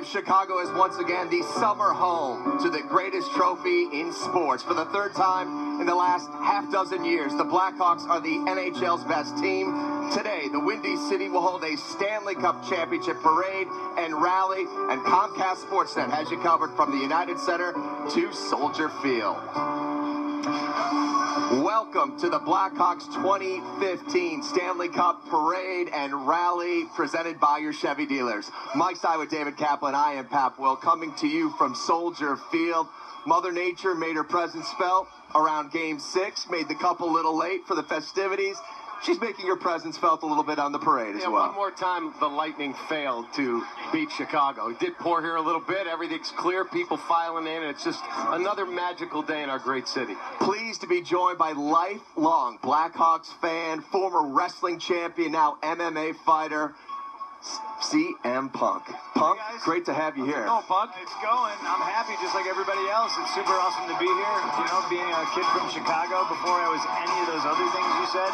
of Chicago is once again the summer home to the greatest trophy in sports. For the third time in the last half dozen years, the Blackhawks are the NHL's best team. Today, the Windy City will hold a Stanley Cup Championship parade and rally, and Comcast Sportsnet has you covered from the United Center to Soldier Field. Welcome to the Blackhawks 2015 Stanley Cup Parade and Rally presented by your Chevy dealers. Mike Side with David Kaplan. I am Pap Will, coming to you from Soldier Field. Mother Nature made her presence felt around Game 6, made the cup a little late for the festivities. She's making her presence felt a little bit on the parade as well. One more time, the Lightning failed to beat Chicago. It did pour here a little bit. Everything's clear. People filing in. It's just another magical day in our great city. Pleased to be joined by lifelong Blackhawks fan, former wrestling champion, now MMA fighter, CM Punk. Punk, hey guys, great to have you here. No, Punk, it's going. I'm happy just like everybody else. It's super awesome to be here. You know, being a kid from Chicago before I was any of those other things you said,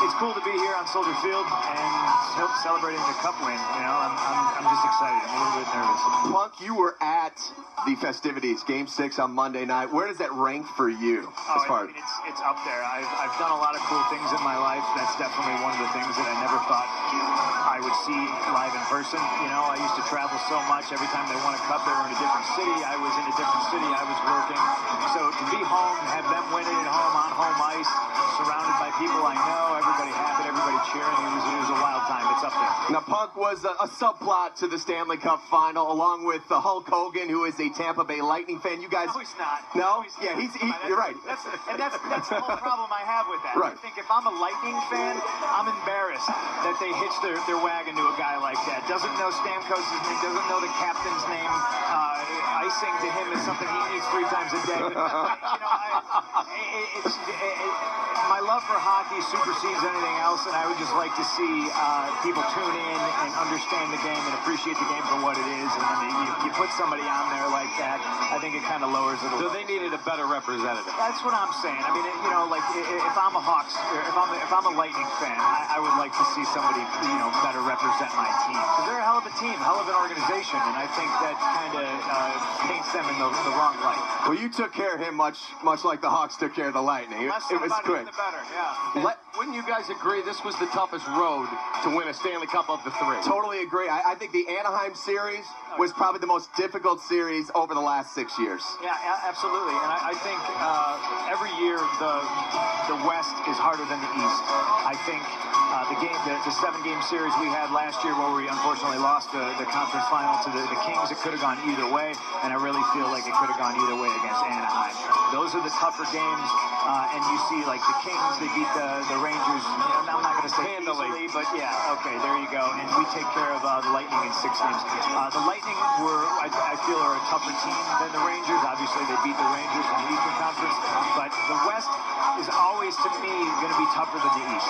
it's cool to be here on Soldier Field and celebrating the cup win. You know, I'm just excited. I'm a little bit nervous. Punk, you were at the festivities, Game 6 on Monday night. Where does that rank for you? I mean, it's up there. I've done a lot of cool things in my life. That's definitely one of the things that I never thought I would see live in person. You know, I used to travel so much. Every time they won a cup, they were in a different city. I was in a different city. I was working. So to be home, have them win it at home, on home ice, surrounded by people I know, everybody happy, everybody cheering, it was a wild time. It's up there. Now, Punk was a subplot to the Stanley Cup final, along with Hulk Hogan, who is a Tampa Bay Lightning fan. You guys... No, he's not. No? Yeah, you're right. That's the whole problem I have with that. Right. I think if I'm a Lightning fan, I'm embarrassed that they hitched their wagon to a guy like that. Doesn't know Stamkos' name, doesn't know the captain's name. Icing to him is something he eats 3 times a day. But, my love for hockey supersedes anything else, and I would just like to see people tune in and understand the game and appreciate the game for what it is. And then you put somebody on there like that, I think it kind of lowers it a little. So they needed a better representative. That's what I'm saying. I mean, you know, like if I'm a Hawks, if I'm a Lightning fan, I would like to see somebody, you know, better represent my team, because they're a hell of a team, hell of an organization, and I think that kind of paints them in the wrong light. Well, you took care of him much like the Hawks took care of the Lightning. It was quick. The better, yeah. Wouldn't you guys agree this was the toughest road to win a Stanley Cup of the 3? Totally agree. I think the Anaheim series was probably the most difficult series over the last 6 years. Yeah, absolutely. And I think every year the West is harder than the East. I think the 7-game series we had last year, where we unfortunately lost the conference final to the Kings, it could have gone either way, and I really feel like it could have gone either way against Anaheim. Those are the tougher games, and you see like the Kings, they beat the Rangers. You know, I'm not going to say easily, but yeah, okay, there you go. And we take care of the Lightning in 6 games. The Lightning I feel, are a tougher team than the Rangers. Obviously, they beat the Rangers in the Eastern Conference, but the West is always, to me, going to be tougher than the East.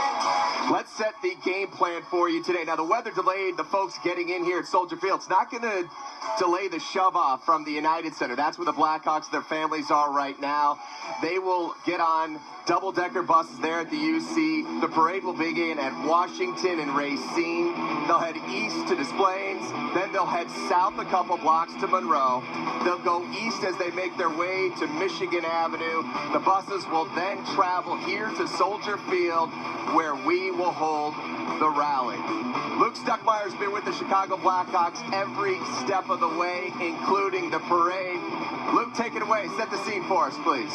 Let's set the game plan for you today. Now, the weather delayed the folks getting in here at Soldier Field. It's not going to delay the shove-off from the United Center. That's where the Blackhawks, their families are right now. They will get on double-decker buses there at the UC. The parade will begin at Washington and Racine. They'll head east to Des Plaines. Then they'll head south a couple blocks to Monroe. They'll go east as they make their way to Michigan Avenue. The buses will then travel here to Soldier Field, where we will hold the rally. Luke Stuckmeyer's been with the Chicago Blackhawks every step of the way, including the parade. Luke, take it away. Set the scene for us, please.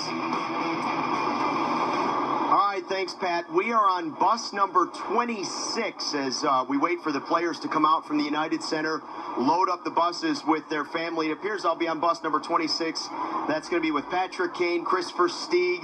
All right, thanks, Pat. We are on bus number 26 as we wait for the players to come out from the United Center, load up the buses with their family. It appears I'll be on bus number 26. That's going to be with Patrick Kane, Christopher Stieg,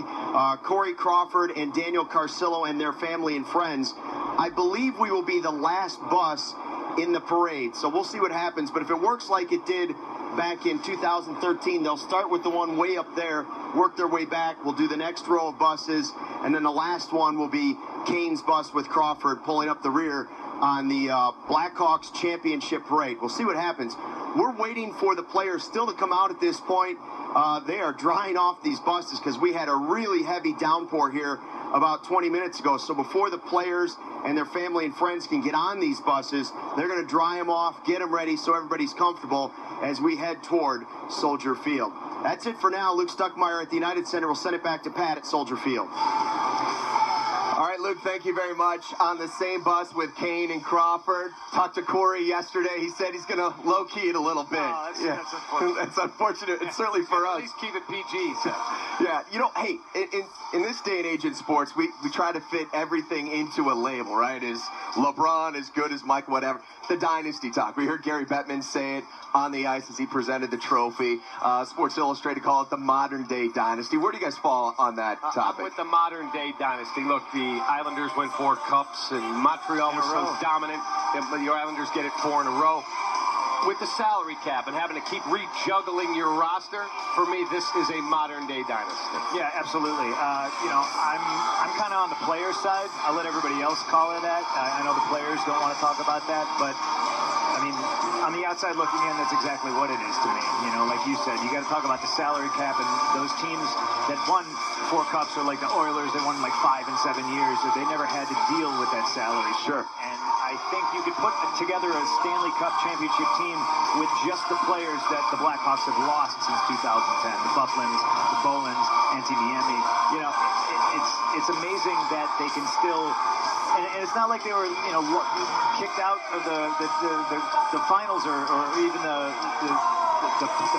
Corey Crawford, and Daniel Carcillo and their family and friends. I believe we will be the last bus in the parade, so we'll see what happens. But if it works like it did back in 2013, they'll start with the one way up there, work their way back. We'll do the next row of buses, and then the last one will be Kane's bus with Crawford pulling up the rear on the Blackhawks championship parade. We'll see what happens. We're waiting for the players still to come out at this point. They are drying off these buses because we had a really heavy downpour here about 20 minutes ago. So before the players and their family and friends can get on these buses, they're going to dry them off, get them ready so everybody's comfortable as we head toward Soldier Field. That's it for now. Luke Stuckmeyer at the United Center will send it back to Pat at Soldier Field. All right, Luke, thank you very much. On the same bus with Kane and Crawford. Talked to Corey yesterday. He said he's going to low-key it a little bit. Oh, that's unfortunate. That's unfortunate. It's certainly for us. At least keep it PG. So. Yeah, hey, in this day and age in sports, we try to fit everything into a label, right? Is LeBron as good as Mike, whatever. The dynasty talk. We heard Gary Bettman say it on the ice as he presented the trophy. Sports Illustrated call it the modern-day dynasty. Where do you guys fall on that topic? With the modern-day dynasty, look, the Islanders win 4 cups, and Montreal was so dominant. The Islanders get it 4 in a row. With the salary cap and having to keep rejuggling your roster, for me, this is a modern-day dynasty. Yeah, absolutely. I'm kind of on the players' side. I'll let everybody else call it that. I know the players don't want to talk about that, but I mean, on the outside looking in, that's exactly what it is to me. Like you said, you got to talk about the salary cap, and those teams that won 4 cups are like the Oilers. They won like 5 and 7 years. So they never had to deal with that salary. Sure. And I think you could put together a Stanley Cup championship team with just the players that the Blackhawks have lost since 2010. The Butlins, the Bolins, Antiniemi. It's amazing that they can still. And it's not like they were, kicked out of the finals or even the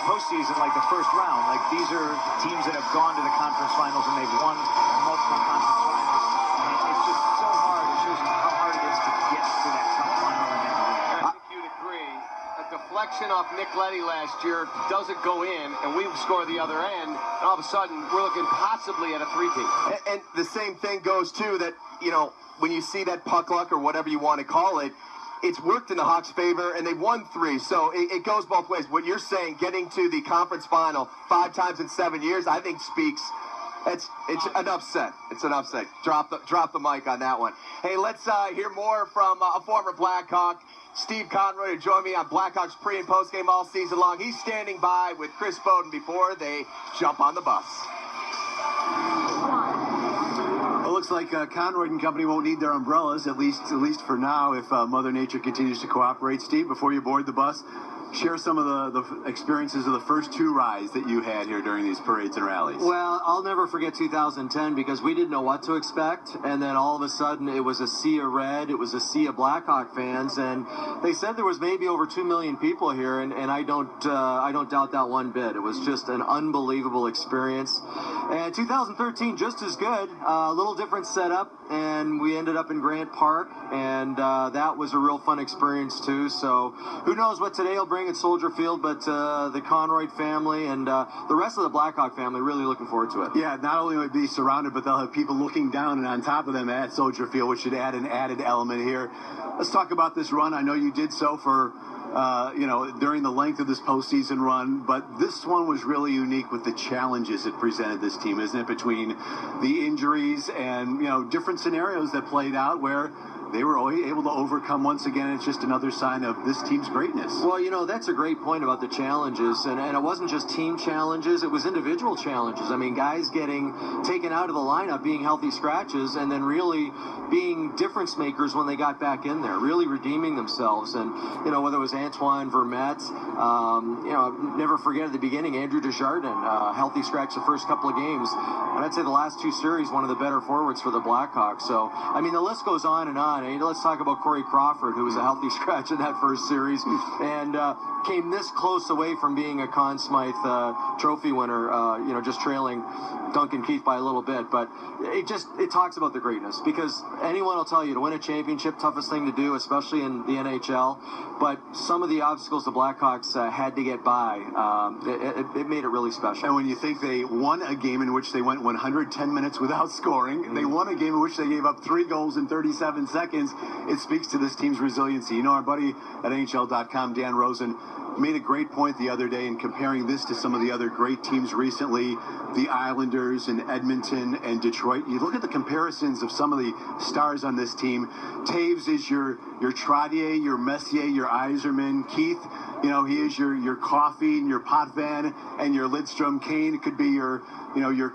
postseason, like the first round. Like, these are teams that have gone to the conference finals and they've won multiple conference finals. And it's just so hard. It shows you how hard it is to get to that cup final. I think you'd agree. A deflection off Nick Leddy last year doesn't go in, and we score the other end, and all of a sudden we're looking possibly at a 3-peat. And the same thing goes, too, that, when you see that puck luck or whatever you want to call it, it's worked in the Hawks' favor, and they won 3. So it goes both ways. What you're saying, getting to the conference final 5 times in 7 years, I think speaks. It's enough said. It's enough said. Drop the mic on that one. Hey, let's hear more from a former Blackhawk, Steve Conroy, to join me on Blackhawks pre- and post-game all season long. He's standing by with Chris Bowden before they jump on the bus. Well, it looks like Conroy and company won't need their umbrellas, at least for now, if Mother Nature continues to cooperate. Steve, before you board the bus, share some of the experiences of the first 2 rides that you had here during these parades and rallies. Well, I'll never forget 2010 because we didn't know what to expect, and then all of a sudden it was a sea of red, it was a sea of Blackhawk fans, and they said there was maybe over 2 million people here, and I don't doubt that one bit. It was just an unbelievable experience. And 2013, just as good, a little different setup, and we ended up in Grant Park, and that was a real fun experience too. So who knows what today will bring at Soldier Field, but the Conroy family and the rest of the Blackhawk family really looking forward to it. Yeah, not only will it be surrounded, but they'll have people looking down and on top of them at Soldier Field, which should add an added element here. Let's talk about this run. I know you did so for during the length of this postseason run, but this one was really unique with the challenges it presented this team, isn't it? Between the injuries and, different scenarios that played out where they were able to overcome once again. It's just another sign of this team's greatness. Well, that's a great point about the challenges, and it wasn't just team challenges, it was individual challenges. I mean, guys getting taken out of the lineup, being healthy scratches, and then really being difference makers when they got back in there, really redeeming themselves. And, whether it was Antoine Vermette, never forget at the beginning, Andrew Desjardins, healthy scratch the first couple of games. And I'd say the last 2 series, one of the better forwards for the Blackhawks. So, I mean, the list goes on and on. And let's talk about Corey Crawford, who was a healthy scratch in that first series and came this close away from being a Conn Smythe trophy winner, just trailing Duncan Keith by a little bit. But it talks about the greatness, because anyone will tell you to win a championship, toughest thing to do, especially in the NHL. But some of the obstacles the Blackhawks had to get by, it made it really special. And when you think they won a game in which they went 110 minutes without scoring, they won a game in which they gave up 3 goals in 37 seconds, it speaks to this team's resiliency. Our buddy at NHL.com, Dan Rosen, made a great point the other day in comparing this to some of the other great teams recently, the Islanders and Edmonton and Detroit. You look at the comparisons of some of the stars on this team. Taves is your Trottier, your Messier, your Yzerman. Keith, he is your Coffey and your Potvin and your Lidstrom. Kane could be your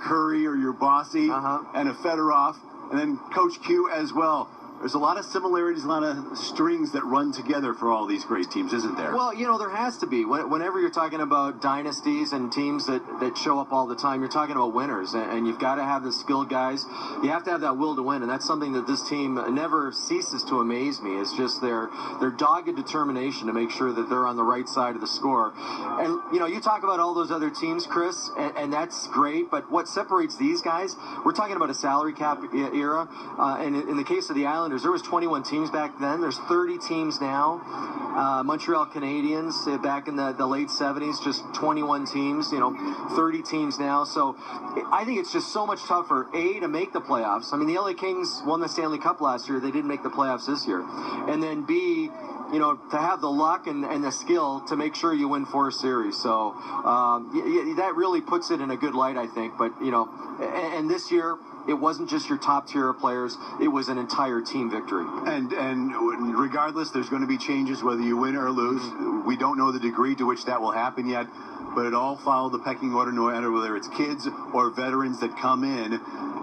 Curry or your Bossy, and a Fedorov. and then Coach Q as well. There's a lot of similarities, a lot of strings that run together for all these great teams, isn't there? Well, there has to be. Whenever you're talking about dynasties and teams that show up all the time, you're talking about winners, and you've got to have the skilled guys. You have to have that will to win, and that's something that this team never ceases to amaze me. It's just their dogged determination to make sure that they're on the right side of the score. And, you talk about all those other teams, Chris, and that's great, but what separates these guys, we're talking about a salary cap era, and in the case of the Islanders, there was 21 teams back then. There's 30 teams now. Montreal Canadiens back in the late 70s, just 21 teams, 30 teams now. So I think it's just so much tougher, A, to make the playoffs. I mean, the LA Kings won the Stanley Cup last year. They didn't make the playoffs this year. And then B, to have the luck and the skill to make sure you win 4 series. So that really puts it in a good light, I think. But, and this year, it wasn't just your top tier of players. It was an entire team victory. And regardless, there's going to be changes whether you win or lose. We don't know the degree to which that will happen yet, but it all followed the pecking order, no matter whether it's kids or veterans that come in.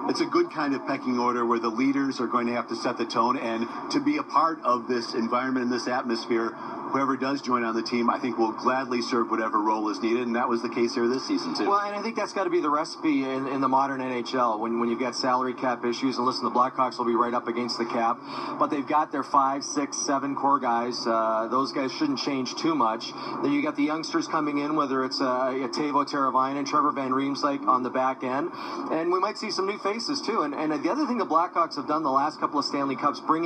It's a good kind of pecking order where the leaders are going to have to set the tone, and to be a part of this environment and this atmosphere, whoever does join on the team, I think will gladly serve whatever role is needed, and that was the case here this season, too. Well, and I think that's got to be the recipe in the modern NHL when you've got salary cap issues. And listen, the Blackhawks will be right up against the cap, but they've got their 5, 6, 7 core guys. Those guys shouldn't change too much. Then you got the youngsters coming in, whether it's Teuvo Teravainen, Trevor Van Riemsdyk on the back end, and we might see some new faces, too. And the other thing the Blackhawks have done the last couple of Stanley Cups, bringing